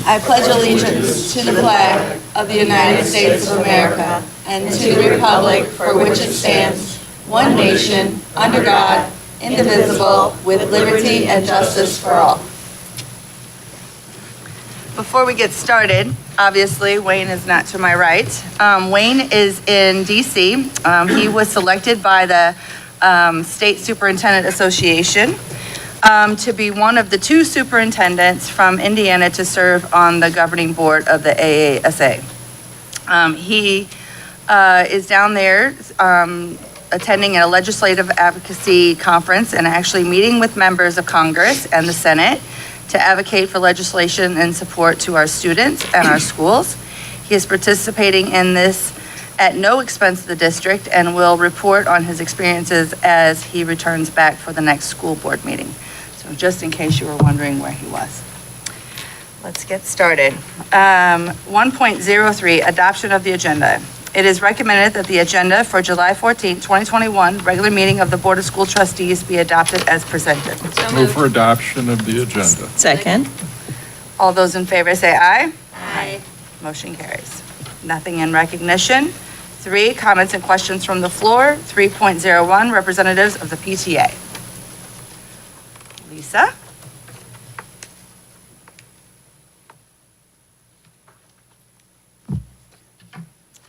I pledge allegiance to the flag of the United States of America and to the republic for which it stands, one nation, under God, indivisible, with liberty and justice for all. Before we get started, obviously, Wayne is not to my right. Wayne is in DC. He was selected by the State Superintendent Association to be one of the two superintendents from Indiana to serve on the governing board of the AASA. He is down there attending a legislative advocacy conference and actually meeting with members of Congress and the Senate to advocate for legislation and support to our students and our schools. He is participating in this at no expense to the district and will report on his experiences as he returns back for the next school board meeting. So just in case you were wondering where he was. Let's get started. 1.03, adoption of the agenda. It is recommended that the agenda for July 14, 2021, regular meeting of the Board of School Trustees be adopted as presented. Move for adoption of the agenda. Second. All those in favor say aye. Aye. Motion carries. Nothing in recognition. 3, comments and questions from the floor. 3.01, representatives of the PTA. Lisa?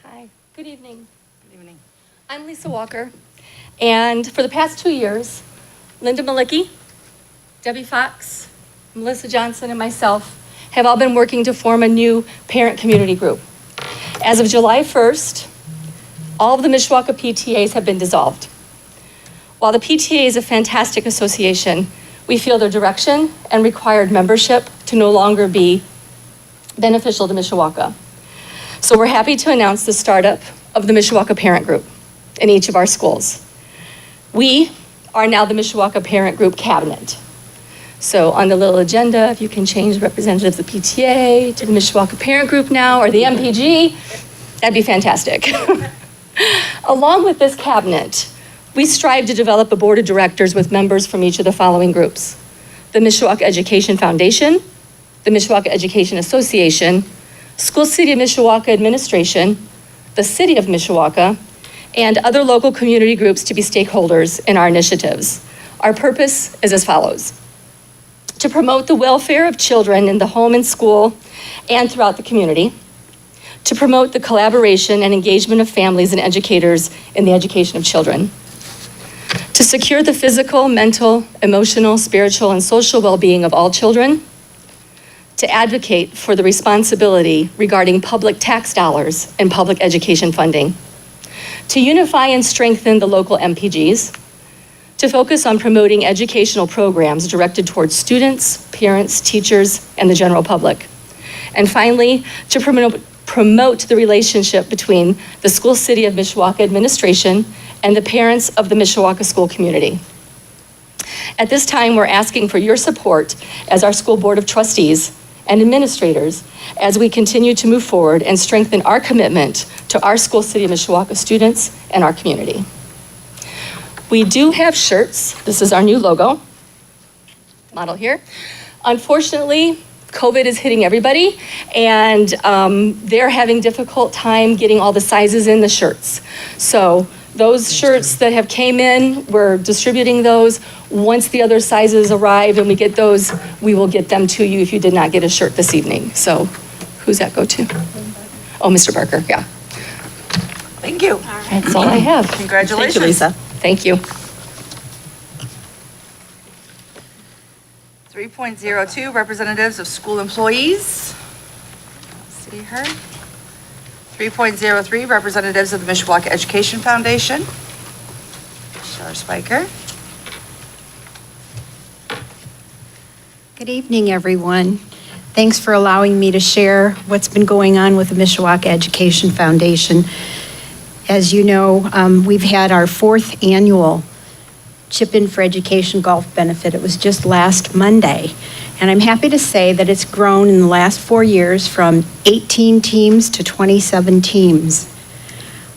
Hi, good evening. Good evening. I'm Lisa Walker, and for the past 2 years, Linda Malicki, Debbie Fox, Melissa Johnson, and myself have all been working to form a new parent community group. As of July 1st, all of the Mishawaka PTAs have been dissolved. While the PTA is a fantastic association, we feel their direction and required membership to no longer be beneficial to Mishawaka. So we're happy to announce the startup of the Mishawaka Parent Group in each of our schools. We are now the Mishawaka Parent Group Cabinet. So on the little agenda, if you can change representatives of the PTA to the Mishawaka Parent Group now, or the MPG, that'd be fantastic. Along with this cabinet, we strive to develop a board of directors with members from each of the following groups: the Mishawaka Education Foundation, the Mishawaka Education Association, School City of Mishawaka Administration, the City of Mishawaka, and other local community groups to be stakeholders in our initiatives. Our purpose is as follows: to promote the welfare of children in the home and school and throughout the community, to promote the collaboration and engagement of families and educators in the education of children, to secure the physical, mental, emotional, spiritual, and social well-being of all children, to advocate for the responsibility regarding public tax dollars and public education funding, to unify and strengthen the local MPGs, to focus on promoting educational programs directed towards students, parents, teachers, and the general public, and finally, to promote the relationship between the School City of Mishawaka administration and the parents of the Mishawaka school community. At this time, we're asking for your support as our school board of trustees and administrators as we continue to move forward and strengthen our commitment to our School City of Mishawaka students and our community. We do have shirts. This is our new logo model here. Unfortunately, COVID is hitting everybody, and they're having difficult time getting all the sizes in the shirts. So those shirts that have came in, we're distributing those. Once the other sizes arrive and we get those, we will get them to you if you did not get a shirt this evening. So who's that go to? Oh, Mr. Barker, yeah. Thank you. That's all I have. Congratulations. Thank you, Lisa. Thank you. 3.02, representatives of school employees. See her. 3.03, representatives of the Mishawaka Education Foundation. Shar Spiker. Good evening, everyone. Thanks for allowing me to share what's been going on with the Mishawaka Education Foundation. As you know, we've had our 4th annual Chip In for Education Golf Benefit. It was just last Monday. And I'm happy to say that it's grown in the last 4 years from 18 teams to 27 teams.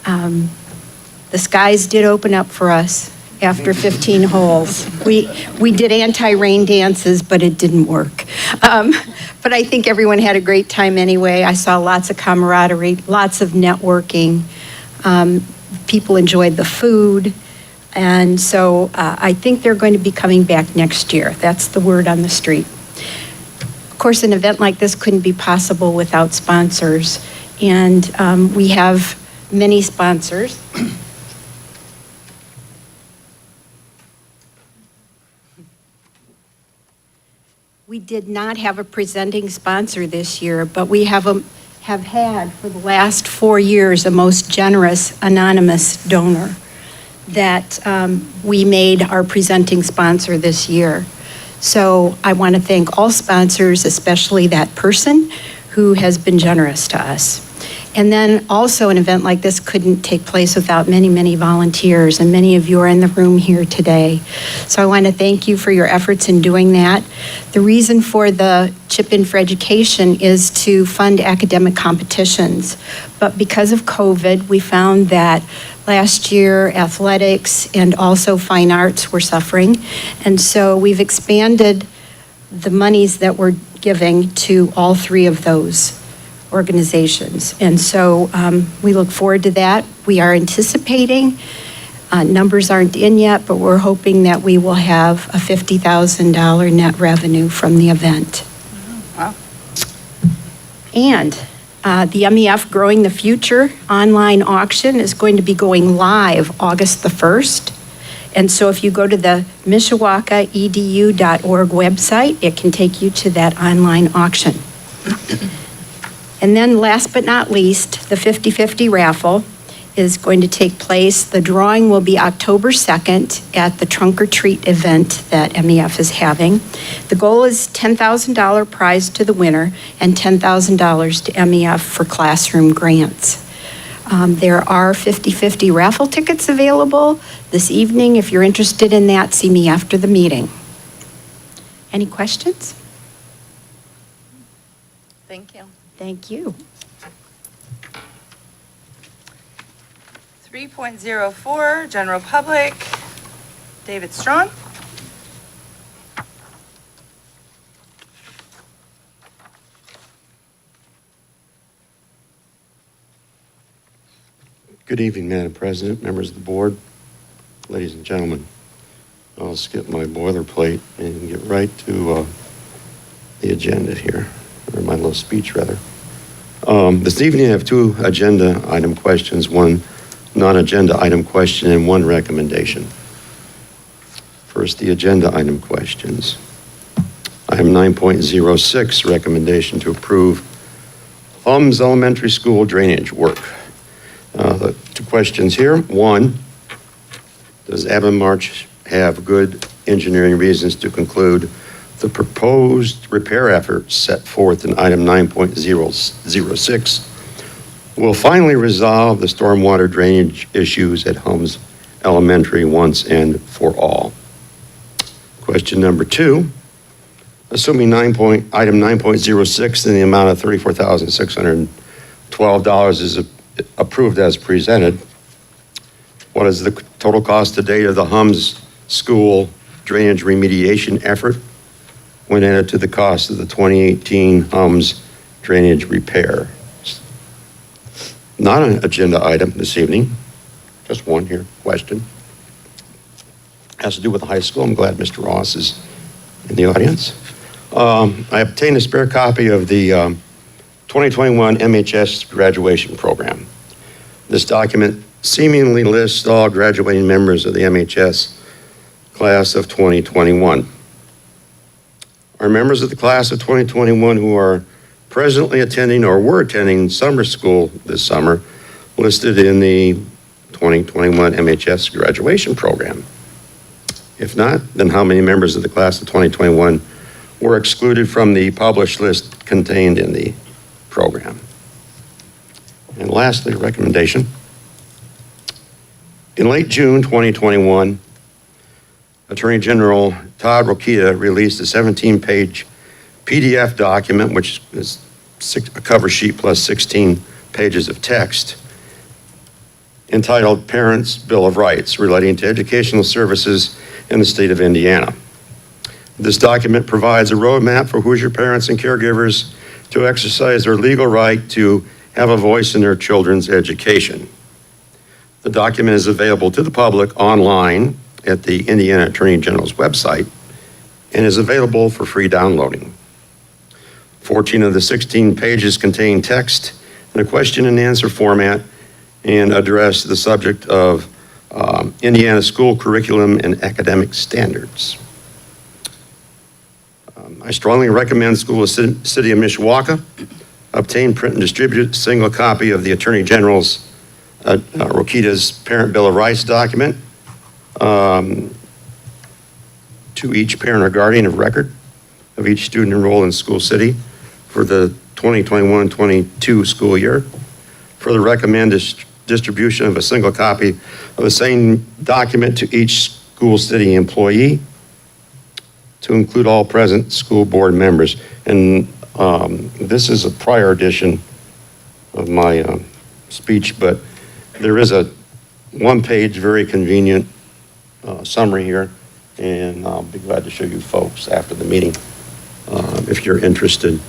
The skies did open up for us after 15 holes. We did anti-rain dances, but it didn't work. But I think everyone had a great time anyway. I saw lots of camaraderie, lots of networking. People enjoyed the food. And so I think they're going to be coming back next year. That's the word on the street. Of course, an event like this couldn't be possible without sponsors. And we have many sponsors. We did not have a presenting sponsor this year, but we have had for the last 4 years a most generous anonymous donor that we made our presenting sponsor this year. So I want to thank all sponsors, especially that person who has been generous to us. And then also an event like this couldn't take place without many, many volunteers, and many of you are in the room here today. So I want to thank you for your efforts in doing that. The reason for the Chip In for Education is to fund academic competitions. But because of COVID, we found that last year athletics and also fine arts were suffering. And so we've expanded the monies that we're giving to all three of those organizations. And so we look forward to that. We are anticipating, numbers aren't in yet, but we're hoping that we will have a $50,000 net revenue from the event. Wow. And the MEF Growing the Future online auction is going to be going live August the 1st. And so if you go to the mishawakaedu.org website, it can take you to that online auction. And then last but not least, the 50/50 raffle is going to take place. The drawing will be October 2nd at the Trunk or Treat event that MEF is having. The goal is $10,000 prize to the winner and $10,000 to MEF for classroom grants. There are 50/50 raffle tickets available this evening. If you're interested in that, see me after the meeting. Any questions? Thank you. Thank you. 3.04, general public. David Strong. Good evening, Madam President, members of the board, ladies and gentlemen. I'll skip my boilerplate and get right to the agenda here, or my little speech, rather. This evening, I have two agenda item questions, one non-agenda item question, and one recommendation. First, the agenda item questions. Item 9.06, recommendation to approve Hums Elementary School drainage work. The two questions here. One, does Avon March have good engineering reasons to conclude the proposed repair efforts set forth in item 9.06 will finally resolve the stormwater drainage issues at Hums Elementary once and for all? Question number two, assuming item 9.06 in the amount of $34,612 is approved as presented, what is the total cost to date of the Hums School drainage remediation effort when added to the cost of the 2018 Hums drainage repair? Not an agenda item this evening, just one here, question. Has to do with the high school. I'm glad Mr. Ross is in the audience. I obtained a spare copy of the 2021 MHS graduation program. This document seemingly lists all graduating members of the MHS class of 2021. Are members of the class of 2021 who are presently attending or were attending summer school this summer listed in the 2021 MHS graduation program? If not, then how many members of the class of 2021 were excluded from the published list contained in the program? And lastly, a recommendation. In late June 2021, Attorney General Todd Rokita released a 17-page PDF document, which is a cover sheet plus 16 pages of text, entitled Parents' Bill of Rights relating to educational services in the state of Indiana. This document provides a roadmap for Hoosier parents and caregivers to exercise their legal right to have a voice in their children's education. The document is available to the public online at the Indiana Attorney General's website and is available for free downloading. 14 of the 16 pages contain text in a question and answer format and address the subject of Indiana school curriculum and academic standards. I strongly recommend the School of City of Mishawaka obtain, print, and distribute a single copy of the Attorney General's Rokita's Parent Bill of Rights document to each parent or guardian of record of each student enrolled in School City for the 2021-22 school year. Further recommend distribution of a single copy of the same document to each School City employee to include all present school board members. And this is a prior edition of my speech, but there is a one-page, very convenient summary here, and I'll be glad to show you folks after the meeting if you're interested.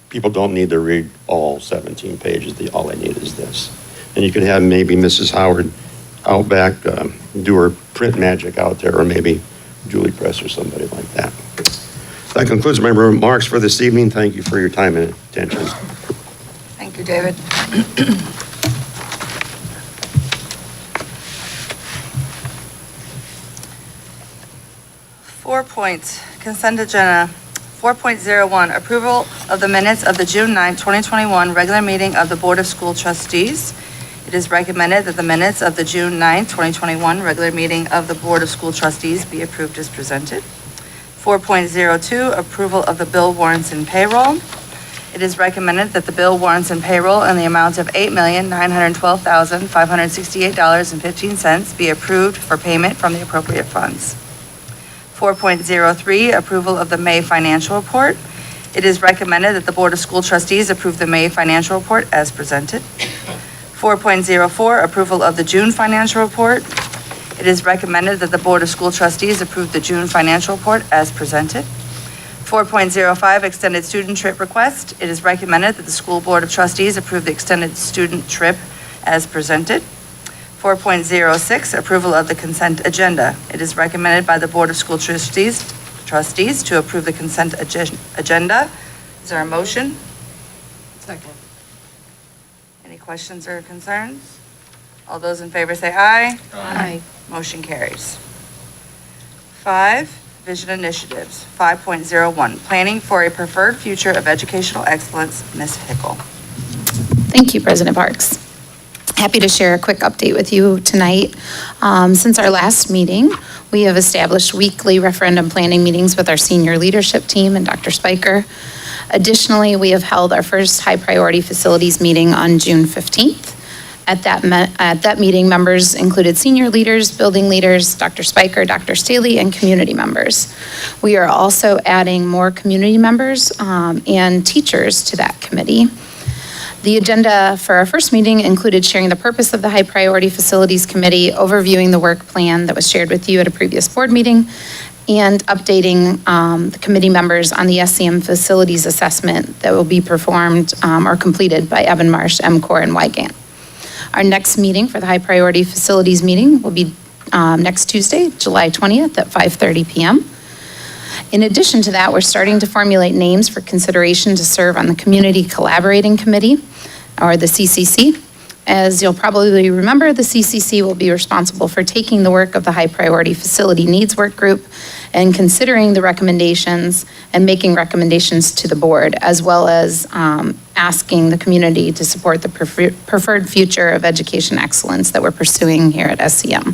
People don't need to read all 17 pages. All they need is this. And you can have maybe Mrs. Howard out back do her print magic out there, or maybe Julie Press or somebody like that. That concludes my remarks for this evening. Thank you for your time and attention. Thank you, David. Consent agenda. 4.01, approval of the minutes of the June 9, 2021 regular meeting of the Board of School Trustees. It is recommended that the minutes of the June 9, 2021 regular meeting of the Board of School Trustees be approved as presented. 4.02, approval of the bill warrants and payroll. It is recommended that the bill warrants and payroll in the amount of $8,912,568.15 be approved for payment from the appropriate funds. 4.03, approval of the May financial report. It is recommended that the Board of School Trustees approve the May financial report as presented. 4.04, approval of the June financial report. It is recommended that the Board of School Trustees approve the June financial report as presented. 4.05, extended student trip request. It is recommended that the School Board of Trustees approve the extended student trip as presented. 4.06, approval of the consent agenda. It is recommended by the Board of School Trustees to approve the consent agenda. Is there a motion? Second. Any questions or concerns? All those in favor say aye. Aye. Motion carries. 5, vision initiatives. 5.01, planning for a preferred future of educational excellence. Ms. Hickle. Thank you, President Parks. Happy to share a quick update with you tonight. Since our last meeting, we have established weekly referendum planning meetings with our senior leadership team and Dr. Spiker. Additionally, we have held our first high priority facilities meeting on June 15th. At that meeting, members included senior leaders, building leaders, Dr. Spiker, Dr. Staley, and community members. We are also adding more community members and teachers to that committee. The agenda for our first meeting included sharing the purpose of the High Priority Facilities Committee, overviewing the work plan that was shared with you at a previous board meeting, and updating the committee members on the SCM facilities assessment that will be performed or completed by Evan Marsh, MCOR, and Wygant. Our next meeting for the High Priority Facilities meeting will be next Tuesday, July 20th at 5:30 p.m. In addition to that, we're starting to formulate names for consideration to serve on the Community Collaborating Committee, or the CCC. As you'll probably remember, the CCC will be responsible for taking the work of the High Priority Facility Needs Work Group and considering the recommendations and making recommendations to the board, as well as asking the community to support the preferred future of education excellence that we're pursuing here at SCM.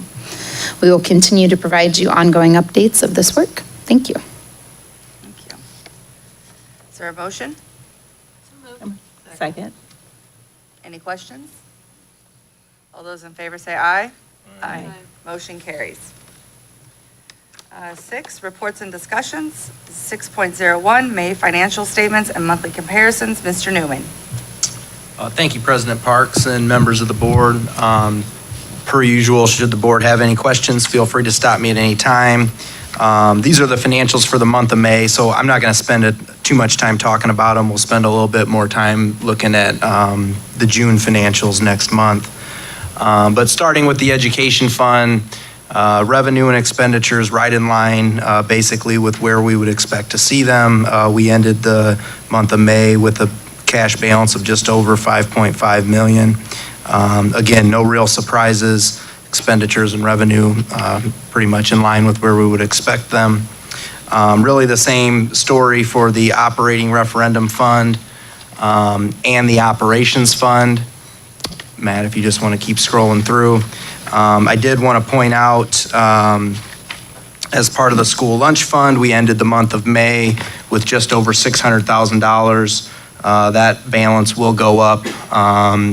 We will continue to provide you ongoing updates of this work. Thank you. Thank you. Is there a motion? Second. Any questions? All those in favor say aye. Aye. Motion carries. 6, reports and discussions. 6.01, May financial statements and monthly comparisons. Mr. Newman. Thank you, President Parks and members of the board. Per usual, should the board have any questions, feel free to stop me at any time. These are the financials for the month of May, so I'm not going to spend too much time talking about them. We'll spend a little bit more time looking at the June financials next month. But starting with the education fund, revenue and expenditures right in line basically with where we would expect to see them. We ended the month of May with a cash balance of just over $5.5 million. Again, no real surprises. Expenditures and revenue pretty much in line with where we would expect them. Really the same story for the operating referendum fund and the operations fund. Matt, if you just want to keep scrolling through. I did want to point out as part of the school lunch fund, we ended the month of May with just over $600,000. That balance will go up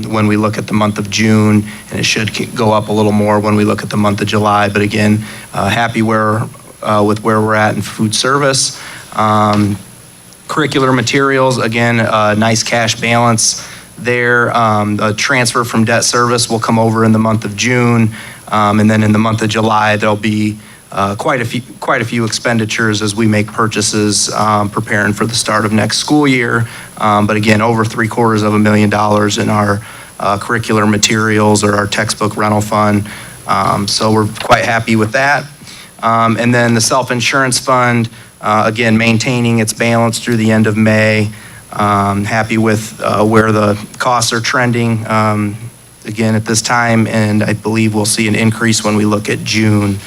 when we look at the month of June, and it should go up a little more when we look at the month of July. But again, happy with where we're at in food service. Curricular materials, again, nice cash balance there. A transfer from debt service will come over in the month of June, and then in the month of July, there'll be quite a few expenditures as we make purchases preparing for the start of next school year. But again, over $750,000 in our curricular materials or our textbook rental fund. So we're quite happy with that. And then the self-insurance fund, again, maintaining its balance through the end of May. Happy with where the costs are trending again at this time, and I believe we'll see an increase when we look at June.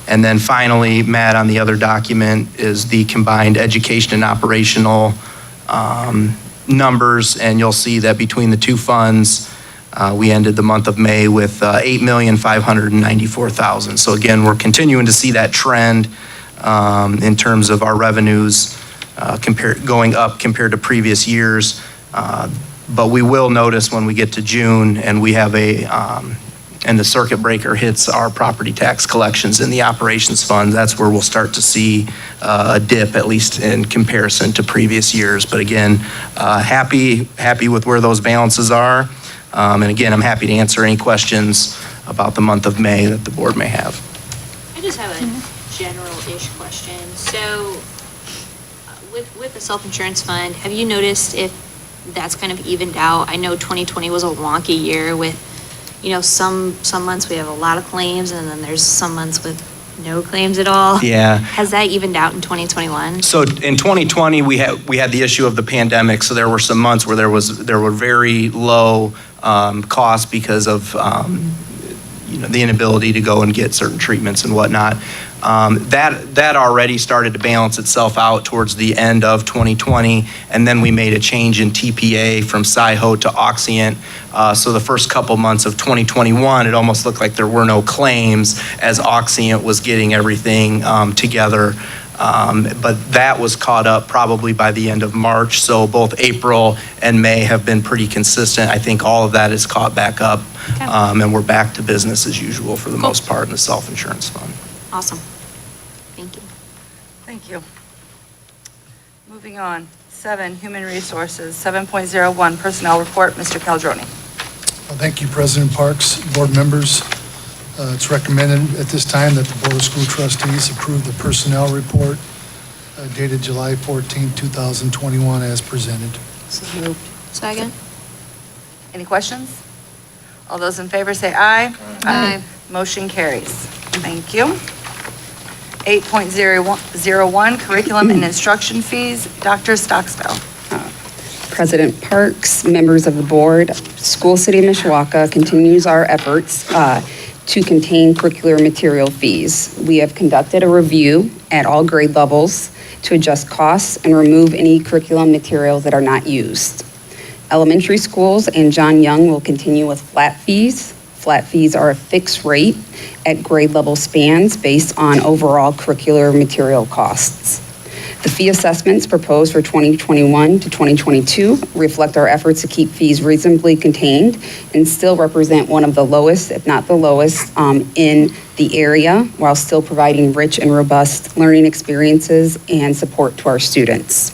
And then finally, Matt, on the other document is the combined education and operational numbers, and you'll see that between the two funds, we ended the month of May with $8,594,000. So again, we're continuing to see that trend in terms of our revenues going up compared to previous years. But we will notice when we get to June and we have and the circuit breaker hits our property tax collections in the operations fund, that's where we'll start to see a dip, at least in comparison to previous years. But again, happy with where those balances are. And again, I'm happy to answer any questions about the month of May that the board may have. I just have a general-ish question. So with the self-insurance fund, have you noticed if that's kind of evened out? I know 2020 was a wonky year with, some months we have a lot of claims, and then there's some months with no claims at all. Yeah. Has that evened out in 2021? So in 2020, we had the issue of the pandemic, so there were some months where there were very low costs because of the inability to go and get certain treatments and whatnot. That already started to balance itself out towards the end of 2020, and then we made a change in TPA from Sci-Ho to Oxient. So the first couple months of 2021, it almost looked like there were no claims as Oxient was getting everything together. But that was caught up probably by the end of March. So both April and May have been pretty consistent. I think all of that is caught back up, and we're back to business as usual for the most part in the self-insurance fund. Awesome. Thank you. Thank you. Moving on. 7, Human Resources. 7.01, Personnel Report. Mr. Caldroni. Well, thank you, President Parks, board members. It's recommended at this time that the Board of School Trustees approve the personnel report dated July 14, 2021 as presented. So moved. Second. Any questions? All those in favor say aye. Aye. Motion carries. Thank you. 8.01, Curriculum and Instruction Fees. Dr. Stocksdale. President Parks, members of the board, School City of Mishawaka continues our efforts to contain curricular material fees. We have conducted a review at all grade levels to adjust costs and remove any curriculum materials that are not used. Elementary schools and John Young will continue with flat fees. Flat fees are a fixed rate at grade level spans based on overall curricular material costs. The fee assessments proposed for 2021 to 2022 reflect our efforts to keep fees reasonably contained and still represent one of the lowest, if not the lowest, in the area, while still providing rich and robust learning experiences and support to our students.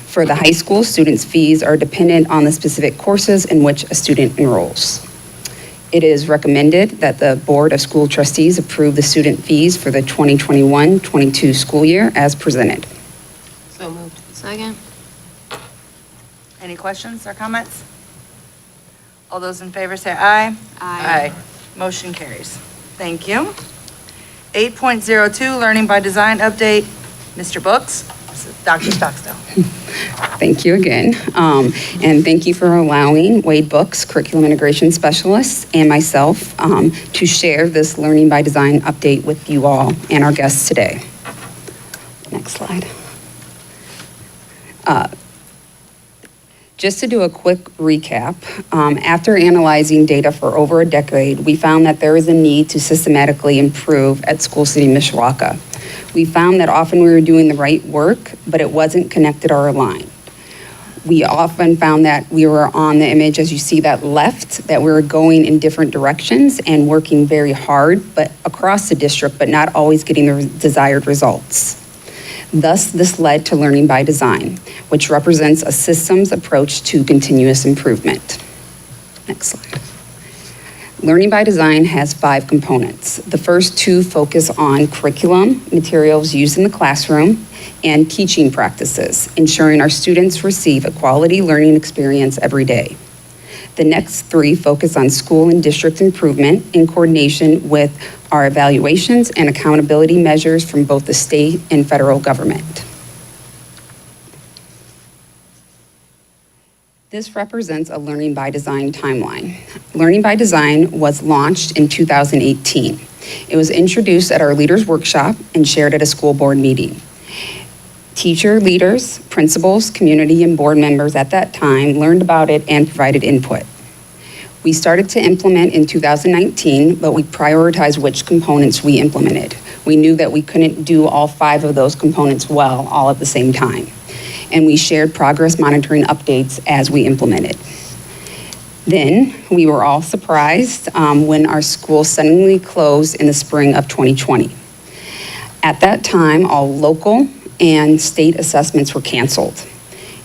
For the high school, students' fees are dependent on the specific courses in which a student enrolls. It is recommended that the Board of School Trustees approve the student fees for the 2021-22 school year as presented. So moved. Second. Any questions or comments? All those in favor say aye. Aye. Motion carries. Thank you. 8.02, Learning by Design Update. Mr. Books, Dr. Stockstill. Thank you again. And thank you for allowing Wade Books, Curriculum Integration Specialist, and myself to share this Learning by Design update with you all and our guests today. Next slide. Just to do a quick recap, after analyzing data for over a decade, we found that there is a need to systematically improve at School City Mishawaka. We found that often we were doing the right work, but it wasn't connected or aligned. We often found that we were on the image, as you see that left, that we were going in different directions and working very hard, but across the district, but not always getting the desired results. Thus, this led to Learning by Design, which represents a systems approach to continuous improvement. Next slide. Learning by Design has 5 components. The first 2 focus on curriculum, materials used in the classroom, and teaching practices, ensuring our students receive a quality learning experience every day. The next 3 focus on school and district improvement in coordination with our evaluations and accountability measures from both the state and federal government. This represents a Learning by Design timeline. Learning by Design was launched in 2018. It was introduced at our Leaders Workshop and shared at a school board meeting. Teacher, leaders, principals, community, and board members at that time learned about it and provided input. We started to implement in 2019, but we prioritized which components we implemented. We knew that we couldn't do all 5 of those components well all at the same time. And we shared progress monitoring updates as we implemented. Then we were all surprised when our school suddenly closed in the spring of 2020. At that time, all local and state assessments were canceled.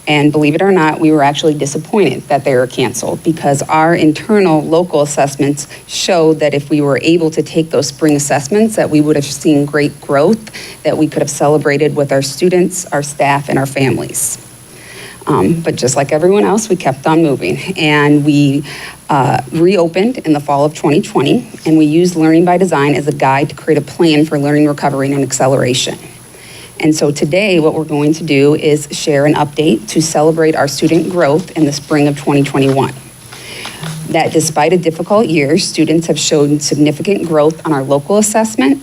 And believe it or not, we were actually disappointed that they were canceled because our internal local assessments showed that if we were able to take those spring assessments, that we would have seen great growth, that we could have celebrated with our students, our staff, and our families. But just like everyone else, we kept on moving. And we reopened in the fall of 2020, and we used Learning by Design as a guide to create a plan for learning recovery and acceleration. And so today, what we're going to do is share an update to celebrate our student growth in the spring of 2021. That despite a difficult year, students have shown significant growth on our local assessment,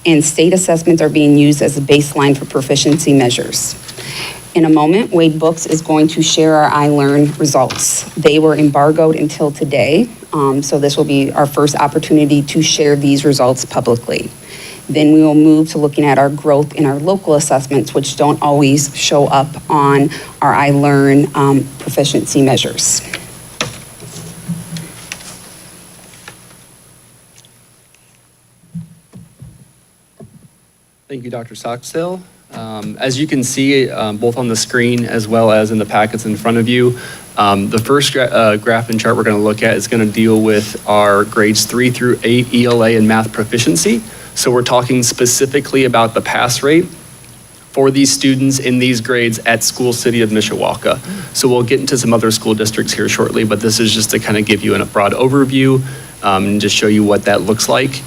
and state assessments are being used as a baseline for proficiency measures. In a moment, Wade Books is going to share our iLearn results. They were embargoed until today, so this will be our first opportunity to share these results publicly. Then we will move to looking at our growth in our local assessments, which don't always show up on our iLearn proficiency measures. Thank you, Dr. Stockstill. As you can see, both on the screen as well as in the packets in front of you, the first graph and chart we're going to look at is going to deal with our grades 3 through 8 ELA and math proficiency. So we're talking specifically about the pass rate for these students in these grades at School City of Mishawaka. So we'll get into some other school districts here shortly, but this is just to kind of give you a broad overview and just show you what that looks like.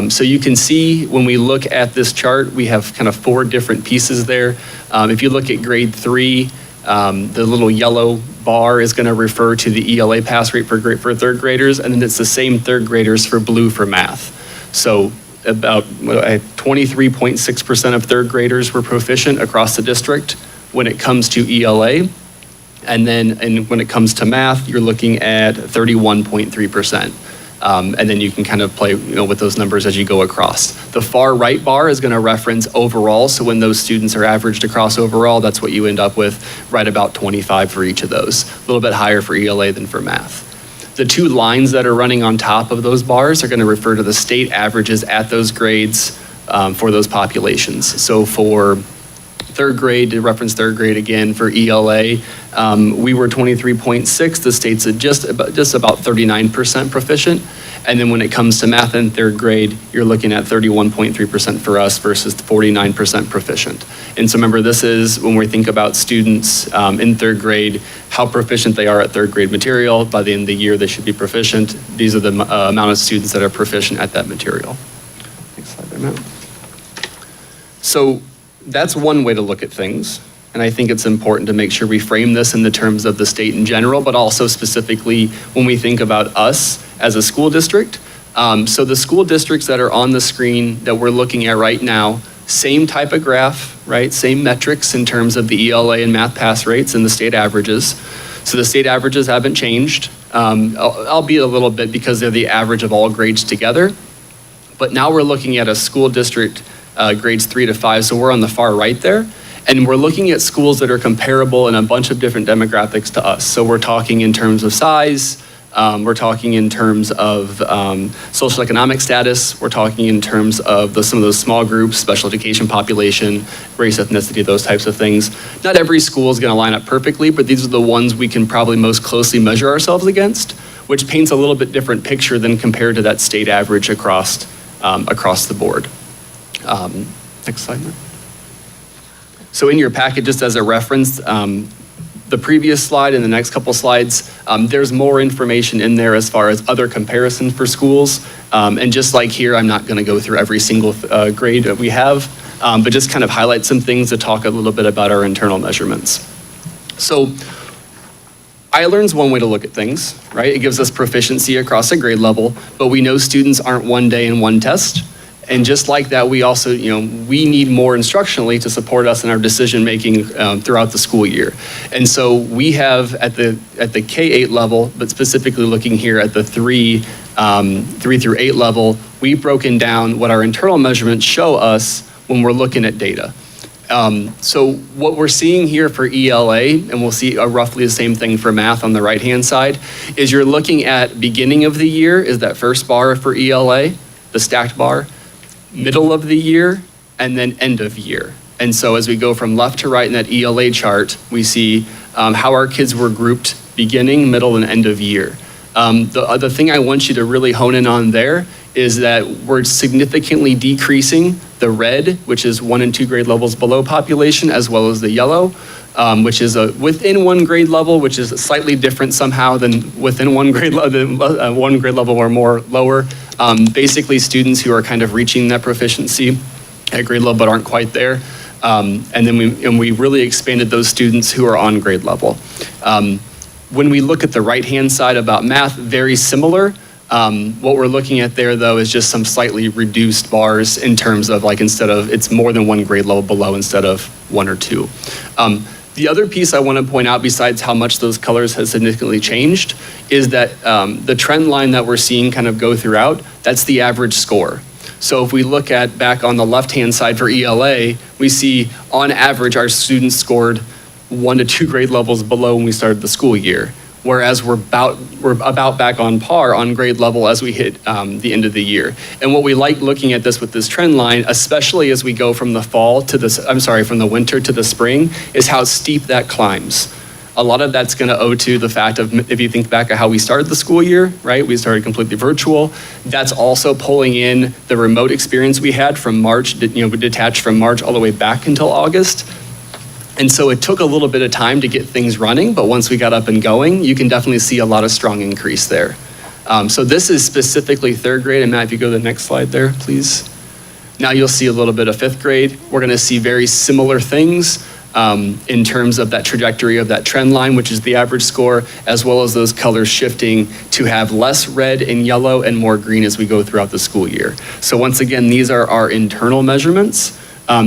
So you can see when we look at this chart, we have kind of 4 different pieces there. If you look at grade 3, the little yellow bar is going to refer to the ELA pass rate for 3rd graders, and then it's the same 3rd graders for blue for math. So about 23.6% of 3rd graders were proficient across the district when it comes to ELA. And then when it comes to math, you're looking at 31.3%. And then you can kind of play with those numbers as you go across. The far right bar is going to reference overall. So when those students are averaged across overall, that's what you end up with, right about 25 for each of those. A little bit higher for ELA than for math. The 2 lines that are running on top of those bars are going to refer to the state averages at those grades for those populations. So for Third grade, to reference third grade again for ELA, we were 23.6. The state's at just about 39% proficient. And then when it comes to math in third grade, you're looking at 31.3% for us versus 49% proficient. And so remember, this is when we think about students in third grade, how proficient they are at third grade material. By the end of the year, they should be proficient. These are the amount of students that are proficient at that material. Next slide there, Matt. So that's one way to look at things. And I think it's important to make sure we frame this in the terms of the state in general, but also specifically when we think about us as a school district. So the school districts that are on the screen that we're looking at right now, same type of graph, right? Same metrics in terms of the ELA and math pass rates and the state averages. So the state averages haven't changed, albeit a little bit because they're the average of all grades together. But now we're looking at a school district grades 3 to 5, so we're on the far right there. And we're looking at schools that are comparable in a bunch of different demographics to us. So we're talking in terms of size, we're talking in terms of social economic status, we're talking in terms of some of those small groups, special education population, race, ethnicity, those types of things. Not every school is gonna line up perfectly, but these are the ones we can probably most closely measure ourselves against, which paints a little bit different picture than compared to that state average across the board. Next slide, Matt. So in your packet, just as a reference, the previous slide and the next couple slides, there's more information in there as far as other comparisons for schools. And just like here, I'm not gonna go through every single grade that we have, but just kind of highlight some things to talk a little bit about our internal measurements. So ILEARN's one way to look at things, right? It gives us proficiency across a grade level, but we know students aren't one day in one test. And just like that, we also, we need more instructionally to support us in our decision-making throughout the school year. And so we have at the K-8 level, but specifically looking here at the 3 through 8 level, we've broken down what our internal measurements show us when we're looking at data. So what we're seeing here for ELA, and we'll see roughly the same thing for math on the right-hand side, is you're looking at beginning of the year is that first bar for ELA, the stacked bar, middle of the year, and then end of year. And so as we go from left to right in that ELA chart, we see how our kids were grouped beginning, middle, and end of year. The thing I want you to really hone in on there is that we're significantly decreasing the red, which is 1 and 2 grade levels below population, as well as the yellow, which is within 1 grade level, which is slightly different somehow than within 1 grade level, 1 grade level or more lower. Basically students who are kind of reaching that proficiency at grade level but aren't quite there. And then we really expanded those students who are on grade level. When we look at the right-hand side about math, very similar. What we're looking at there, though, is just some slightly reduced bars in terms of it's more than 1 grade level below instead of 1 or 2. The other piece I want to point out, besides how much those colors have significantly changed, is that the trend line that we're seeing kind of go throughout, that's the average score. So if we look at back on the left-hand side for ELA, we see on average our students scored 1 to 2 grade levels below when we started the school year. Whereas we're about back on par on grade level as we hit the end of the year. And what we like looking at this with this trend line, especially as we go from the from the winter to the spring, is how steep that climbs. A lot of that's gonna owe to the fact of, if you think back at how we started the school year, right? We started completely virtual. That's also pulling in the remote experience we had from March, detached from March all the way back until August. And so it took a little bit of time to get things running, but once we got up and going, you can definitely see a lot of strong increase there. So this is specifically third grade, and Matt, if you go to the next slide there, please. Now you'll see a little bit of fifth grade. We're gonna see very similar things in terms of that trajectory of that trend line, which is the average score, as well as those colors shifting to have less red and yellow and more green as we go throughout the school year. So once again, these are our internal measurements.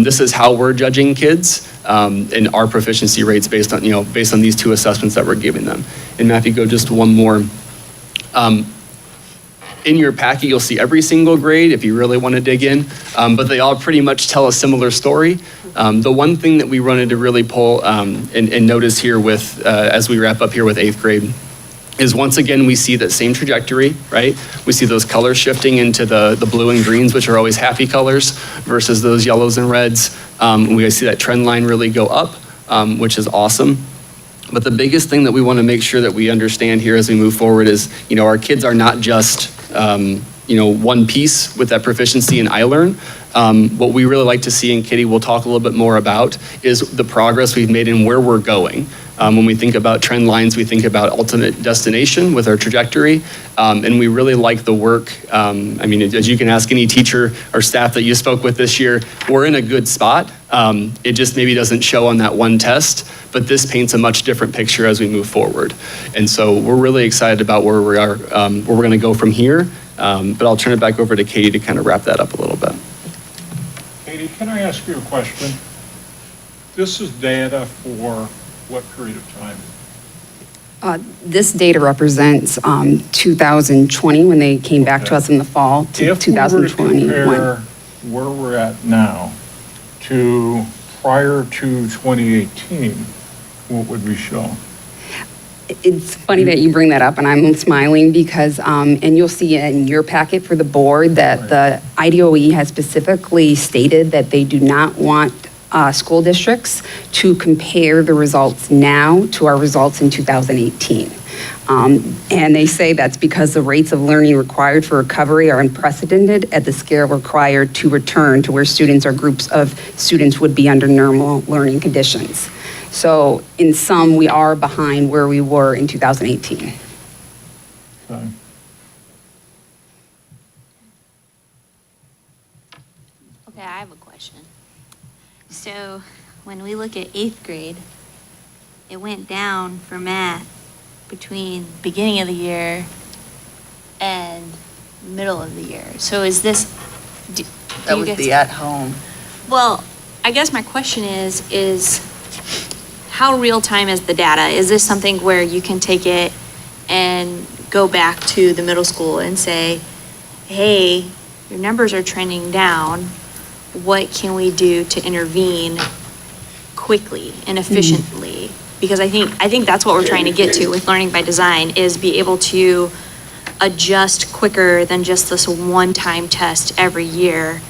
This is how we're judging kids and our proficiency rates based on these 2 assessments that we're giving them. And Matthew, go just one more. In your packet, you'll see every single grade if you really want to dig in, but they all pretty much tell a similar story. The one thing that we wanted to really pull and notice here with, as we wrap up here with 8th grade, is once again, we see that same trajectory, right? We see those colors shifting into the blue and greens, which are always happy colors, versus those yellows and reds. We see that trend line really go up, which is awesome. But the biggest thing that we want to make sure that we understand here as we move forward is, our kids are not just, one piece with that proficiency in iLearn. What we really like to see, and Kitty will talk a little bit more about, is the progress we've made and where we're going. When we think about trend lines, we think about ultimate destination with our trajectory. And we really like the work. As you can ask any teacher or staff that you spoke with this year, we're in a good spot. It just maybe doesn't show on that one test, but this paints a much different picture as we move forward. And so we're really excited about where we are, where we're going to go from here. But I'll turn it back over to Katie to kind of wrap that up a little bit. Katie, can I ask you a question? This is data for what period of time? This data represents 2020, when they came back to us in the fall, to 2021. If we were to compare where we're at now to prior to 2018, what would we show? It's funny that you bring that up, and I'm smiling because, and you'll see in your packet for the board that the IDOE has specifically stated that they do not want school districts to compare the results now to our results in 2018. And they say that's because the rates of learning required for recovery are unprecedented at the scale required to return to where students or groups of students would be under normal learning conditions. So in sum, we are behind where we were in 2018. Okay. Okay, I have a question. So when we look at 8th grade, it went down for math between beginning of the year and middle of the year. So is this, That was the at home. Well, I guess my question is how real time is the data? Is this something where you can take it and go back to the middle school and say, hey, your numbers are trending down. What can we do to intervene quickly and efficiently? Because I think that's what we're trying to get to with learning by design, is be able to adjust quicker than just this one-time test every year,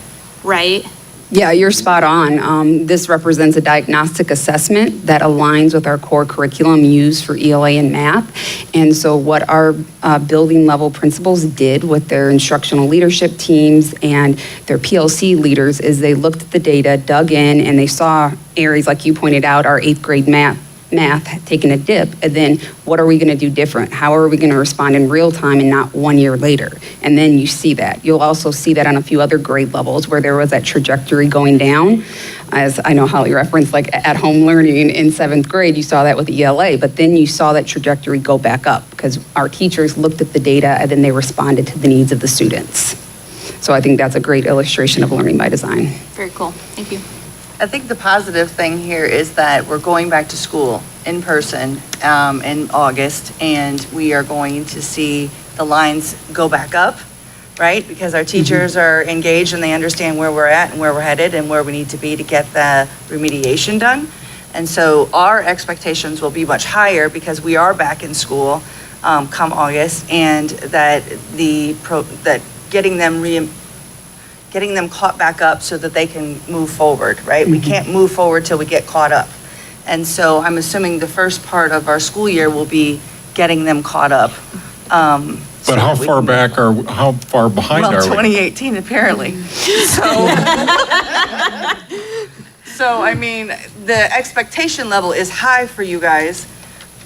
right? Yeah, you're spot on. This represents a diagnostic assessment that aligns with our core curriculum used for ELA and math. And so what our building level principals did with their instructional leadership teams and their PLC leaders is they looked at the data, dug in, and they saw areas like you pointed out, our 8th grade math taking a dip, and then what are we going to do different? How are we going to respond in real time and not 1 year later? And then you see that. You'll also see that on a few other grade levels where there was that trajectory going down. As I know Holly referenced, like at home learning in 7th grade, you saw that with ELA, but then you saw that trajectory go back up because our teachers looked at the data and then they responded to the needs of the students. So I think that's a great illustration of learning by design. Very cool. Thank you. I think the positive thing here is that we're going back to school in person in August, and we are going to see the lines go back up, right? Because our teachers are engaged and they understand where we're at and where we're headed and where we need to be to get the remediation done. And so our expectations will be much higher because we are back in school come August, and that getting them caught back up so that they can move forward, right? We can't move forward till we get caught up. And so I'm assuming the first part of our school year will be getting them caught up. But how far behind are we? Well, 2018 apparently. So I mean, the expectation level is high for you guys,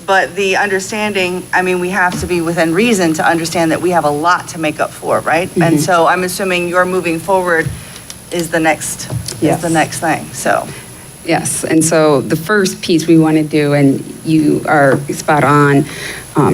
but the understanding, I mean, we have to be within reason to understand that we have a lot to make up for, right? And so I'm assuming your moving forward is the next thing, so. Yes, and so the first piece we want to do, and you are spot on,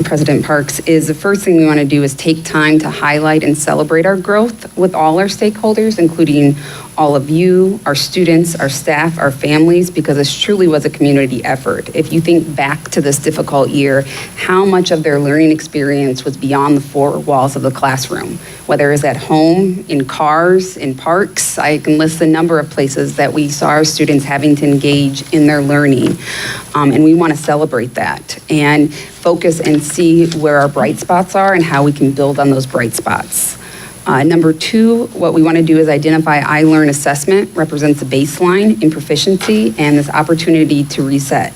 President Parks, is the first thing we want to do is take time to highlight and celebrate our growth with all our stakeholders, including all of you, our students, our staff, our families, because this truly was a community effort. If you think back to this difficult year, how much of their learning experience was beyond the four walls of the classroom, whether it's at home, in cars, in parks. I can list a number of places that we saw our students having to engage in their learning. And we want to celebrate that and focus and see where our bright spots are and how we can build on those bright spots. Number two, what we want to do is identify iLearn assessment represents a baseline in proficiency and this opportunity to reset.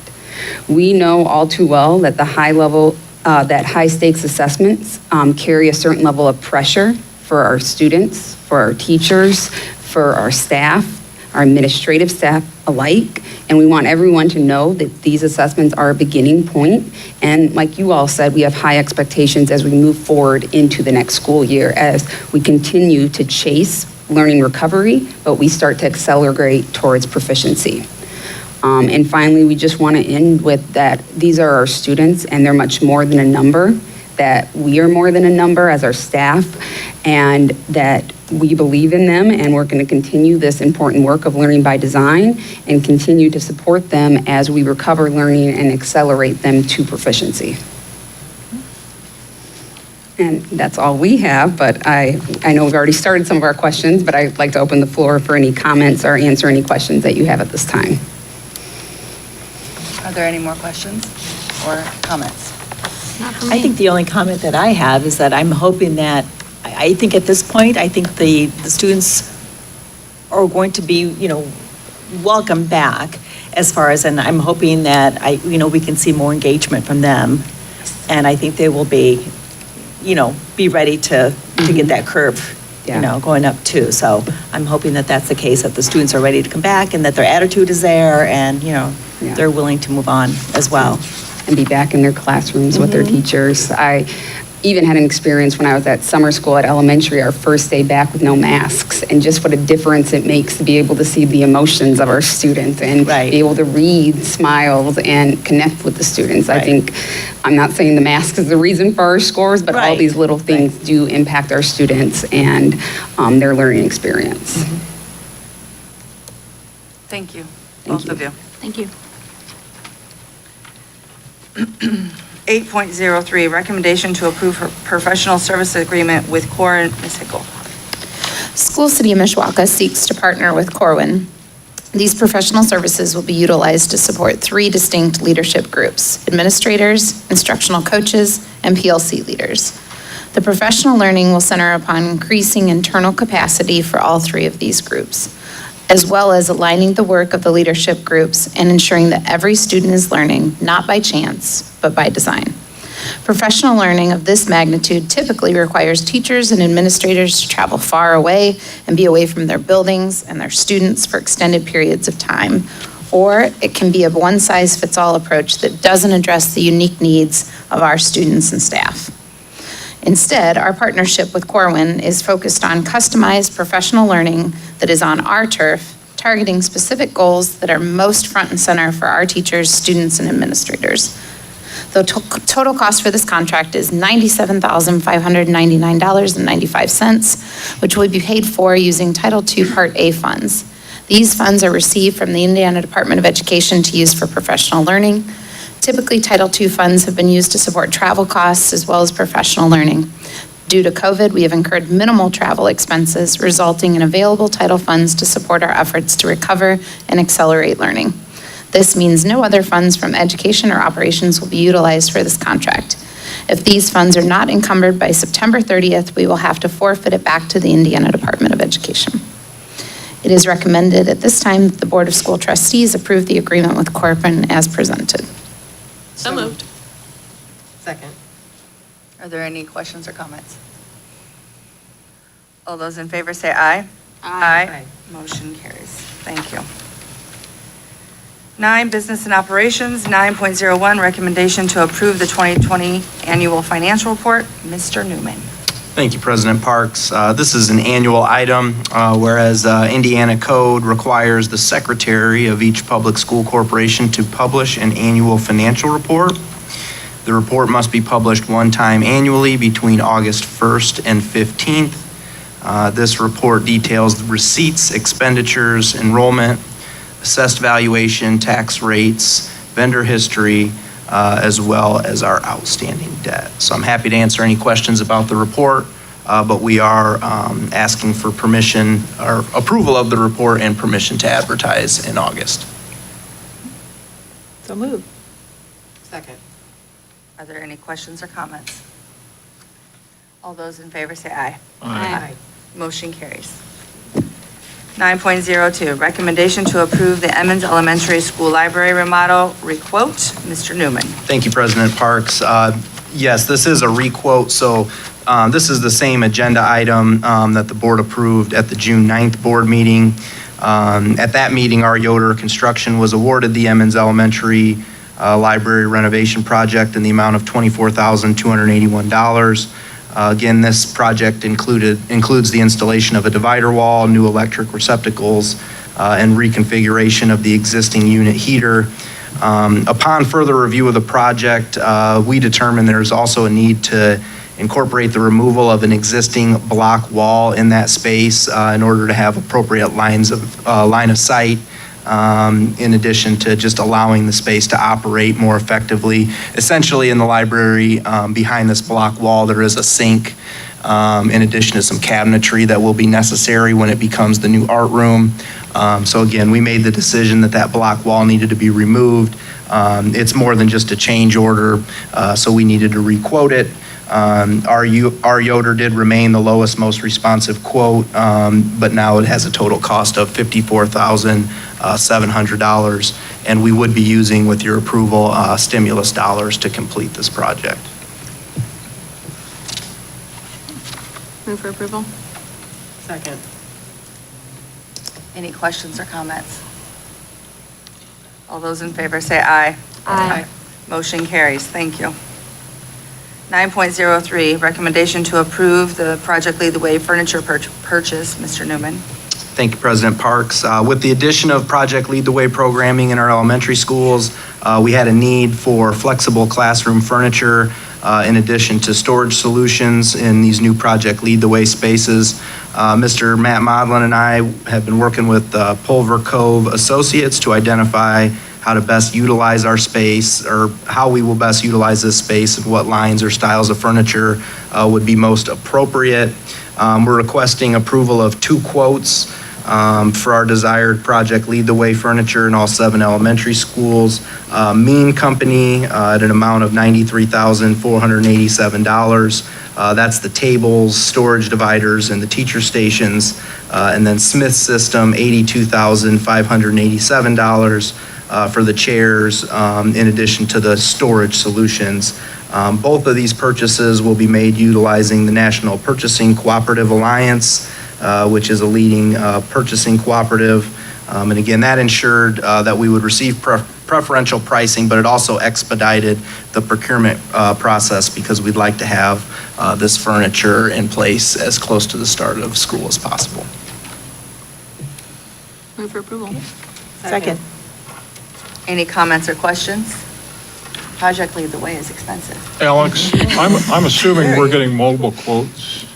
We know all too well that the high stakes assessments carry a certain level of pressure for our students, for our teachers, for our staff, our administrative staff alike, and we want everyone to know that these assessments are a beginning point. And like you all said, we have high expectations as we move forward into the next school year as we continue to chase learning recovery, but we start to accelerate towards proficiency. And finally, we just want to end with that these are our students and they're much more than a number, that we are more than a number as our staff, and that we believe in them, and we're going to continue this important work of learning by design and continue to support them as we recover learning and accelerate them to proficiency. And that's all we have, but I know we've already started some of our questions, but I'd like to open the floor for any comments or answer any questions that you have at this time. Are there any more questions or comments? I think the only comment that I have is that I'm hoping that, I think at this point, I think the students are going to be, welcome back as far as, and I'm hoping that we can see more engagement from them. And I think they will be, be ready to get that curve, going up too. So I'm hoping that that's the case, that the students are ready to come back and that their attitude is there and, they're willing to move on as well. And be back in their classrooms with their teachers. I even had an experience when I was at summer school at elementary, our first day back with no masks, and just what a difference it makes to be able to see the emotions of our students and be able to read smiles and connect with the students. I think, I'm not saying the mask is the reason for our scores, but all these little things do impact our students and their learning experience. Thank you, both of you. Thank you. 8.03, recommendation to approve professional service agreement with Corwin, Ms. Hickle. School City of Mishawaka seeks to partner with Corwin. These professional services will be utilized to support 3 distinct leadership groups: administrators, instructional coaches, and PLC leaders. The professional learning will center upon increasing internal capacity for all 3 of these groups, as well as aligning the work of the leadership groups and ensuring that every student is learning not by chance, but by design. Professional learning of this magnitude typically requires teachers and administrators to travel far away and be away from their buildings and their students for extended periods of time. Or it can be a one-size-fits-all approach that doesn't address the unique needs of our students and staff. Instead, our partnership with Corwin is focused on customized professional learning that is on our turf, targeting specific goals that are most front and center for our teachers, students, and administrators. The total cost for this contract is $97,599.95, which will be paid for using Title II Part A funds. These funds are received from the Indiana Department of Education to use for professional learning. Typically, Title II funds have been used to support travel costs as well as professional learning. Due to COVID, we have incurred minimal travel expenses, resulting in available title funds to support our efforts to recover and accelerate learning. This means no other funds from education or operations will be utilized for this contract. If these funds are not encumbered by September 30th, we will have to forfeit it back to the Indiana Department of Education. It is recommended at this time that the Board of School Trustees approve the agreement with Corwin as presented. So moved. Second. Are there any questions or comments? All those in favor say aye. Aye. Motion carries. Thank you. 9, business and operations. 9.01, recommendation to approve the 2020 annual financial report. Mr. Newman. Thank you, President Parks. This is an annual item, whereas Indiana Code requires the secretary of each public school corporation to publish an annual financial report. The report must be published one time annually between August 1st and 15th. This report details the receipts, expenditures, enrollment, assessed valuation, tax rates, vendor history, as well as our outstanding debt. So I'm happy to answer any questions about the report, but we are asking for permission or approval of the report and permission to advertise in August. So moved. Second. Are there any questions or comments? All those in favor say aye. Aye. Motion carries. 9.02, recommendation to approve the Emmons Elementary School Library remodel requote. Mr. Newman. Thank you, President Parks. Yes, this is a requote, so this is the same agenda item that the board approved at the June 9th board meeting. At that meeting, our Yoder Construction was awarded the Emmons Elementary Library renovation project in the amount of $24,281. Again, this project includes the installation of a divider wall, new electric receptacles, and reconfiguration of the existing unit heater. Upon further review of the project, we determined there's also a need to incorporate the removal of an existing block wall in that space in order to have appropriate line of sight, in addition to just allowing the space to operate more effectively. Essentially, in the library, behind this block wall, there is a sink, in addition to some cabinetry that will be necessary when it becomes the new art room. So again, we made the decision that that block wall needed to be removed. It's more than just a change order, so we needed to requote it. Our Yoder did remain the lowest, most responsive quote, but now it has a total cost of $54,700, and we would be using, with your approval, stimulus dollars to complete this project. Move for approval? Second. Any questions or comments? All those in favor say aye. Aye. Motion carries. Thank you. 9.03, recommendation to approve the Project Lead the Way furniture purchase. Mr. Newman. Thank you, President Parks. With the addition of Project Lead the Way programming in our elementary schools, we had a need for flexible classroom furniture in addition to storage solutions in these new Project Lead the Way spaces. Mr. Matt Modlin and I have been working with Pulver Cove Associates to identify how to best utilize our space, or how we will best utilize this space, and what lines or styles of furniture would be most appropriate. We're requesting approval of 2 quotes for our desired Project Lead the Way furniture in all 7 elementary schools. Mean Company at an amount of $93,487. That's the tables, storage dividers, and the teacher stations. And then Smith System, $82,587 for the chairs, in addition to the storage solutions. Both of these purchases will be made utilizing the National Purchasing Cooperative Alliance, which is a leading purchasing cooperative. And again, that ensured that we would receive preferential pricing, but it also expedited the procurement process, because we'd like to have this furniture in place as close to the start of school as possible. Move for approval? Second. Any comments or questions? Project Lead the Way is expensive. Alex, I'm assuming we're getting multiple quotes.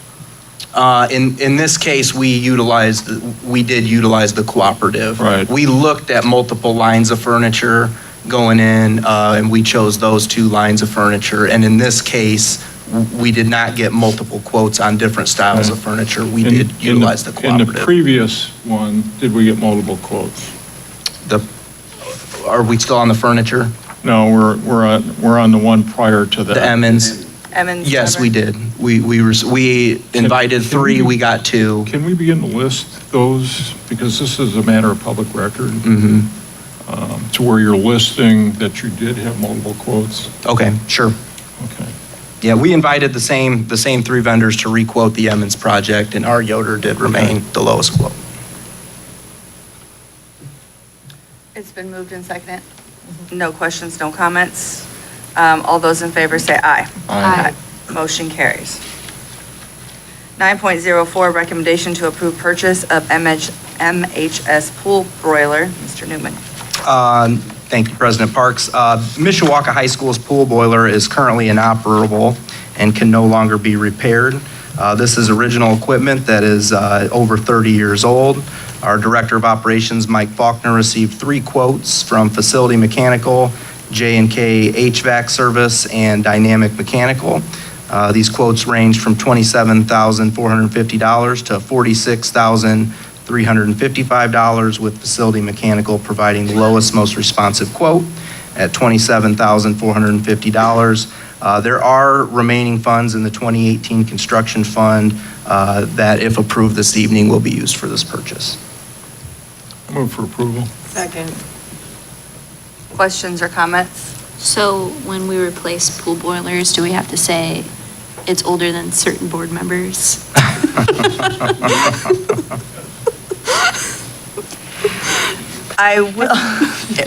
In this case, we did utilize the cooperative. Right. We looked at multiple lines of furniture going in, and we chose those 2 lines of furniture. And in this case, we did not get multiple quotes on different styles of furniture. We did utilize the cooperative. In the previous one, did we get multiple quotes? Are we still on the furniture? No, we're on the one prior to that. The Emmons? Emmons. Yes, we did. We invited 3, we got 2. Can we begin to list those? Because this is a matter of public record. To where you're listing that you did have multiple quotes. Okay, sure. Okay. Yeah, we invited the same 3 vendors to requote the Emmons project, and our Yoder did remain the lowest quote. It's been moved and seconded. No questions, no comments. All those in favor say aye. Aye. Motion carries. 9.04, recommendation to approve purchase of MHS pool broiler. Mr. Newman. Thank you, President Parks. Mishawaka High School's pool boiler is currently inoperable and can no longer be repaired. This is original equipment that is over 30 years old. Our Director of Operations, Mike Faulkner, received 3 quotes from Facility Mechanical, J&K HVAC Service, and Dynamic Mechanical. These quotes range from $27,450 to $46,355, with Facility Mechanical providing the lowest, most responsive quote at $27,450. There are remaining funds in the 2018 construction fund that, if approved this evening, will be used for this purchase. Move for approval. Second. Questions or comments? So when we replace pool boilers, do we have to say it's older than certain board members?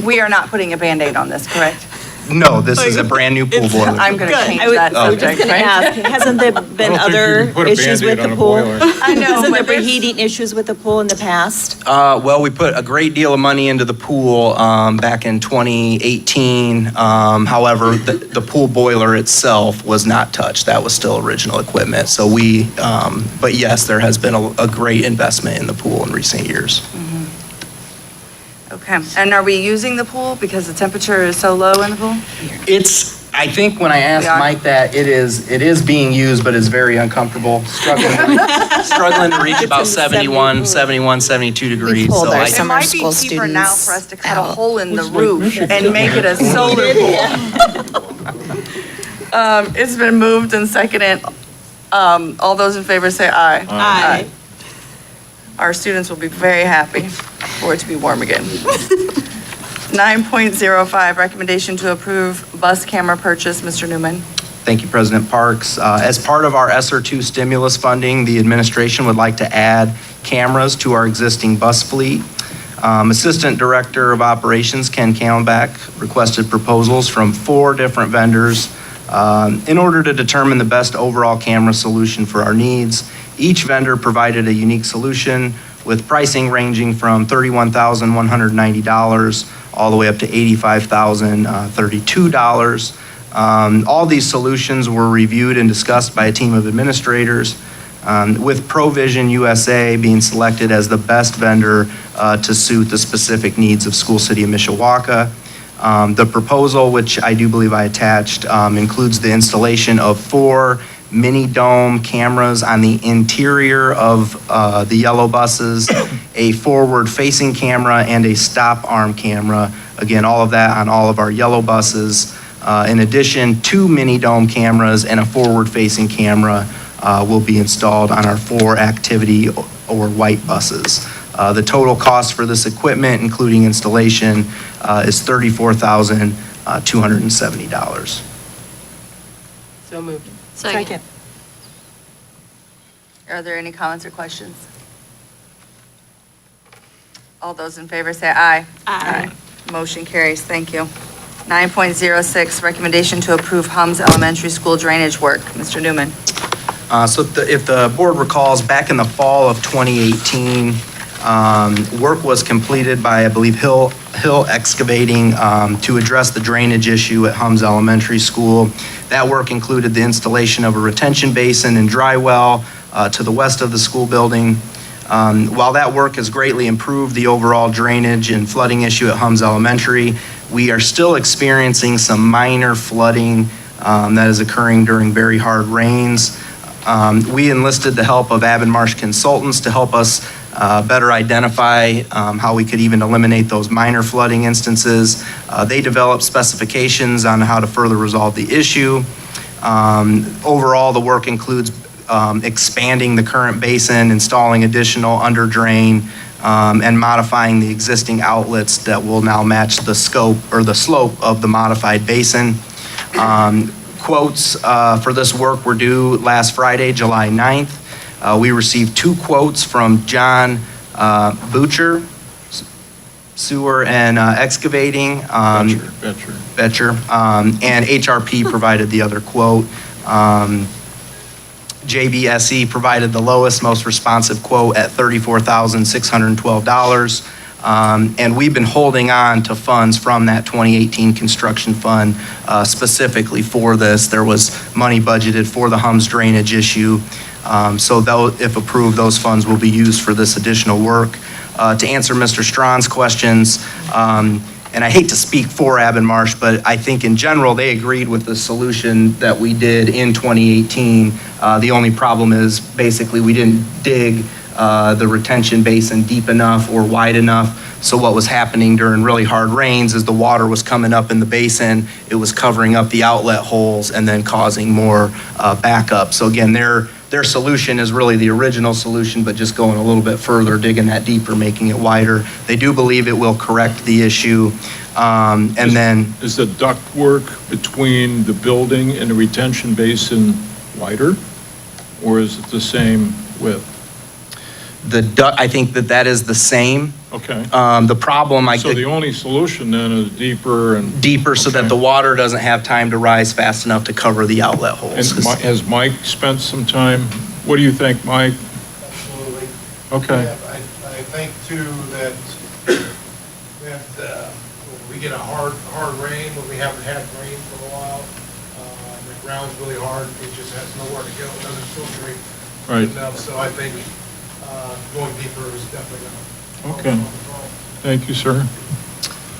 We are not putting a Band-Aid on this, correct? No, this is a brand-new pool boiler. I'm going to change I was that just subject. going to ask, hasn't there been I don't think you other can put a issues with Band-Aid the on a pool? boiler. I know, Hasn't there but been there's- heating issues with the pool in the past? Well, we put a great deal of money into the pool back in 2018. However, the pool boiler itself was not touched. That was still original equipment. So but yes, there has been a great investment in the pool in recent years. Okay, and are we using the pool because the temperature is so low in the pool? I think when I asked We are. Mike that, it is being used, but it's very uncomfortable, struggling to reach about 71, 72 degrees. pulled So our I- It summer might be school cheaper now students for us to cut a out. hole in the roof and make it a solar pool. It's been moved and seconded. All those in favor say aye. Aye. Our students will be very happy for it to be warm again. 9.05, recommendation to approve bus camera purchase. Mr. Newman. Thank you, President Parks. As part of our ESSER 2 stimulus funding, the administration would like to add cameras to our existing bus fleet. Assistant Director of Operations Ken Kallenbach requested proposals from 4 different vendors in order to determine the best overall camera solution for our needs. Each vendor provided a unique solution with pricing ranging from $31,190 all the way up to $85,032. All these solutions were reviewed and discussed by a team of administrators, with Provision USA being selected as the best vendor to suit the specific needs of School City of Mishawaka. The proposal, which I do believe I attached, includes the installation of 4 mini dome cameras on the interior of the yellow buses, a forward-facing camera, and a stop arm camera. Again, all of that on all of our yellow buses. In addition, 2 mini dome cameras and a forward-facing camera will be installed on our 4 activity or white buses. The total cost for this equipment, including installation, is $34,270. So moved. Second. Are there any comments or questions? All those in favor say aye. Aye. Motion carries. Thank you. 9.06, recommendation to approve Hums Elementary School drainage work. Mr. Newman. So if the board recalls, back in the fall of 2018, work was completed by, I believe, Hill Excavating to address the drainage issue at Hums Elementary School. That work included the installation of a retention basin and dry well to the west of the school building. While that work has greatly improved the overall drainage and flooding issue at Hums Elementary, we are still experiencing some minor flooding that is occurring during very hard rains. We enlisted the help of Marsh Consultants to help us better identify how we could even eliminate those minor flooding instances. They developed specifications on how to further resolve the issue. Overall, the work includes expanding the current basin, installing additional under drain, and modifying the existing outlets that will now match the scope or the slope of the modified basin. Quotes for this work were due last Friday, July 9th. We received 2 quotes from John Butcher, Sewer and Excavating. Betcher. And HRP provided the other quote. JBSE provided the lowest, most responsive quote at $34,612. And we've been holding on to funds from that 2018 construction fund specifically for this. There was money budgeted for the Hums drainage issue. So if approved, those funds will be used for this additional work. To answer Mr. Strawn's questions, and I hate to speak for Aben Marsh, but I think in general, they agreed with the solution that we did in 2018. The only problem is basically we didn't dig the retention basin deep enough or wide enough. So what was happening during really hard rains is the water was coming up in the basin, it was covering up the outlet holes and then causing more backup. So again, their solution is really the original solution, but just going a little bit further, digging that deeper, making it wider. They do believe it will correct the issue. Is the ductwork between the building and the retention basin wider? Or is it the same width? I think that is the same. Okay. The problem, So the only solution then is deeper and. deeper so that the water doesn't have time to rise fast enough to cover the outlet holes. And has Mike spent some time? What do you think, Mike? Absolutely. Okay. Yeah, I think too that when we get a hard rain, when we haven't had rain for a while, the ground's really hard, it just has nowhere to go, it doesn't filtrate Right. enough, so I think going deeper is definitely going to. Okay. Thank you, sir.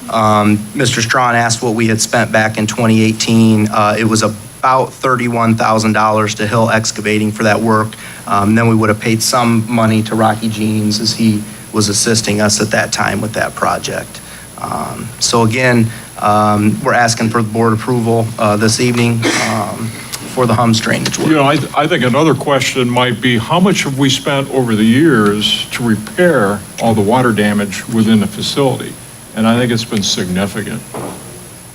Mr. Strawn asked what we had spent back in 2018. It was about $31,000 to Hill Excavating for that work. Then we would have paid some money to Rocky Jeans as he was assisting us at that time with that project. So again, we're asking for board approval this evening for the Hums drainage work. You know, I think another question might be, how much have we spent over the years to repair all the water damage within the facility? And I think it's been significant.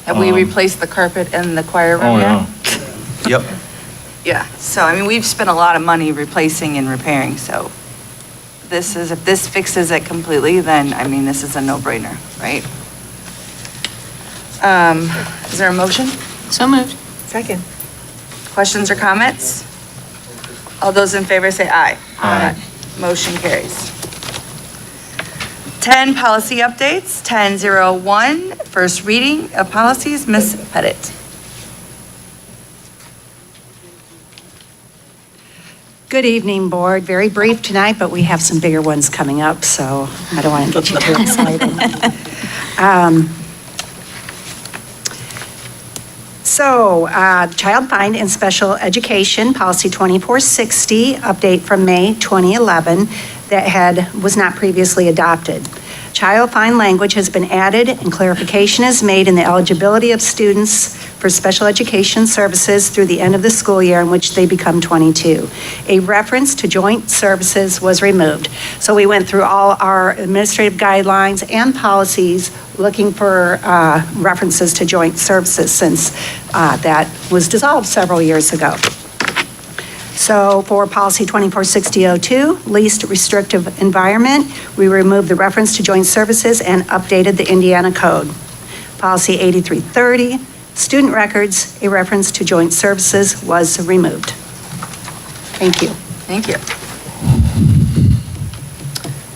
Have we replaced the carpet in the choir room Oh, yet? yeah. Yep. Yeah, so I mean, we've spent a lot of money replacing and repairing, so if this fixes it completely, then, I mean, this is a no-brainer, right? Is there a motion? So moved. Second. Questions or comments? All those in favor say aye. Aye. Motion carries. 10, policy updates. 1001, first reading of policies. Ms. Pettit. Good evening, Board. Very brief tonight, but we have some bigger ones coming up, so I don't want to get you too excited. Child Find in Special Education, Policy 2460, update from May 2011 that was not previously adopted. Child Find language has been added and clarification is made in the eligibility of students for special education services through the end of the school year in which they become 22. A reference to joint services was removed. So we went through all our administrative guidelines and policies looking for references to joint services since that was dissolved several years ago. So for policy 246002, least restrictive environment, we removed the reference to joint services and updated the Indiana code. Policy 8330, student records, a reference to joint services was removed. Thank you. Thank you.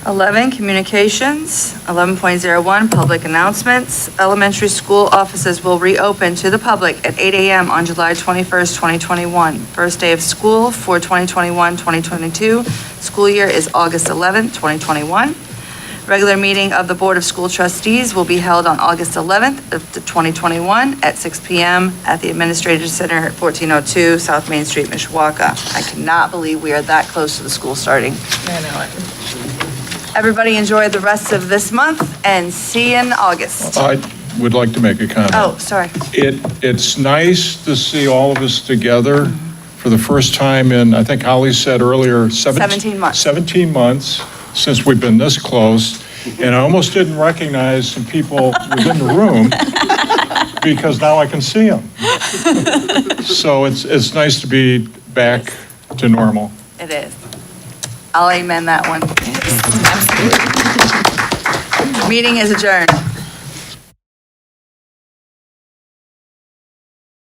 11, communications. 11.01, public announcements. Elementary school offices will reopen to the public at 8 a.m. on July 21st, 2021. First day of school for 2021-2022. School year is August 11th, 2021. Regular meeting of the Board of School Trustees will be held on August 11th of 2021 at 6 p.m. at the Administrative Center at 1402 South Main Street, Mishawaka. I cannot believe we are that close to the school starting. I know it. Everybody enjoy the rest of this month and see you in August. I would like to make a comment. Oh, sorry. It's nice to see all of us together for the first time in, I think Holly said earlier, 17 months. 17 months since we've been this close. And I almost didn't recognize some people within the room because now I can see them. So it's nice to be back to normal. It is. I'll amen that one. Meeting is adjourned.